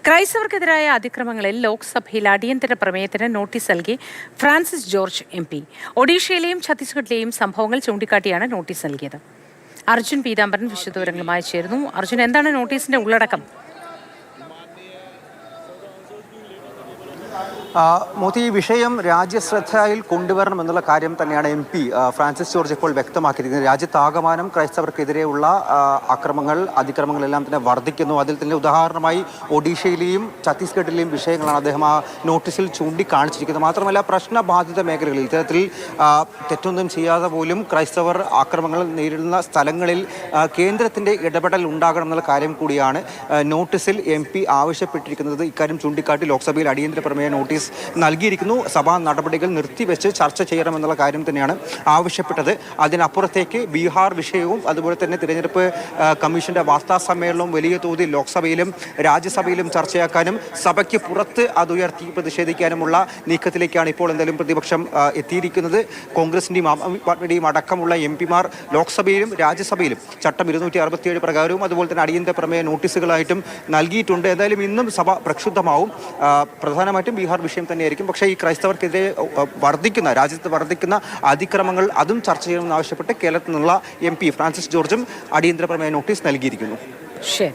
ക്രൈസ്തവർക്കെതിരായ അതിക്രമങ്ങളിൽ ലോക്സഭയിൽ അടിയന്തര പ്രമേയത്തിന് നോട്ടീസ് നൽകി ഫ്രാൻസിസ് ജോർജ് MP. ഒഡീഷയിലെയും ഛത്തീസ്ഗഡിലെയും സംഭവങ്ങൾ ചൂണ്ടിക്കാട്ടിയാണ് നോട്ടീസ് നൽകിയത്. അർജുൻ പീതാംബരൻ വിശദവിവരങ്ങളുമായി ചേരുന്നു. അർജുൻ, എന്താണ് നോട്ടീസിന്റെ ഉള്ളടക്കം? മോദി, ഈ വിഷയം രാജ്യശ്രദ്ധയിൽ കൊണ്ടുവരണമെന്നുള്ള കാര്യം തന്നെയാണ് MP ഫ്രാൻസിസ് ജോർജ് ഇപ്പോൾ വ്യക്തമാക്കിയിരിക്കുന്നത്. രാജ്യത്താകമാനം ക്രൈസ്തവർക്കെതിരെയുള്ള അക്രമങ്ങൾ, അതിക്രമങ്ങളെല്ലാം തന്നെ വർദ്ധിക്കുന്നു. അതിൽ തന്നെ ഉദാഹരണമായി ഒഡീഷയിലെയും ഛത്തീസ്ഗഡിലെയും വിഷയങ്ങളാണ് അദ്ദേഹം ആ നോട്ടീസിൽ ചൂണ്ടിക്കാണിച്ചിരിക്കുന്നത്. മാത്രമല്ല, പ്രശ്നബാധിത മേഖലകളിൽ ഇത്തരത്തിൽ തെറ്റൊന്നും ചെയ്യാതെ പോലും ക്രൈസ്തവർ ആക്രമണങ്ങൾ നേരിടുന്ന സ്ഥലങ്ങളിൽ കേന്ദ്രത്തിൻ്റെ ഇടപെടൽ ഉണ്ടാകണമെന്നുള്ള കാര്യം കൂടിയാണ് നോട്ടീസിൽ MP ആവശ്യപ്പെട്ടിരിക്കുന്നത്. ഇക്കാര്യം ചൂണ്ടിക്കാട്ടി ലോക്സഭയിൽ അടിയന്തര പ്രമേയ നോട്ടീസ് നൽകിയിരിക്കുന്നു. സഭാ നടപടികൾ നിർത്തിവെച്ച് ചർച്ച ചെയ്യണമെന്നുള്ള കാര്യം തന്നെയാണ് ആവശ്യപ്പെട്ടത്. അതിനപ്പുറത്തേക്ക് ബീഹാർ വിഷയവും അതുപോലെ തന്നെ തിരഞ്ഞെടുപ്പ് കമ്മീഷന്റെ വാർത്താ സമ്മേളനവും വലിയ തോതിൽ ലോക്സഭയിലും രാജ്യസഭയിലും ചർച്ചയാക്കാനും സഭയ്ക്ക് പുറത്ത് അതുയർത്തി പ്രതിഷേധിക്കാനുമുള്ള നീക്കത്തിലേക്കാണ് ഇപ്പോൾ എന്തായാലും പ്രതിപക്ഷം എത്തിയിരിക്കുന്നത്. കോൺഗ്രസിന്റെയും ആം ആദ്മി പാർട്ടിയുടെയും അടക്കമുള്ള MP-മാർ ലോക്സഭയിലും രാജ്യസഭയിലും ചട്ടം 267 പ്രകാരവും അതുപോലെ തന്നെ അടിയന്തര പ്രമേയ നോട്ടീസുകളായിട്ടും നൽകിയിട്ടുണ്ട്. എന്തായാലും ഇന്നും സഭ പ്രക്ഷുബ്ധമാവും. പ്രധാനമായിട്ടും ബീഹാർ വിഷയം തന്നെയായിരിക്കും. പക്ഷേ ഈ ക്രൈസ്തവർക്കെതിരെ രാജ്യത്ത് വർദ്ധിക്കുന്ന അതിക്രമങ്ങൾ അതും ചർച്ച ചെയ്യണമെന്നാവശ്യപ്പെട്ട് കേരളത്തിൽ നിന്നുള്ള MP ഫ്രാൻസിസ് ജോർജും അടിയന്തര പ്രമേയ നോട്ടീസ് നൽകിയിരിക്കുന്നു. ശരി.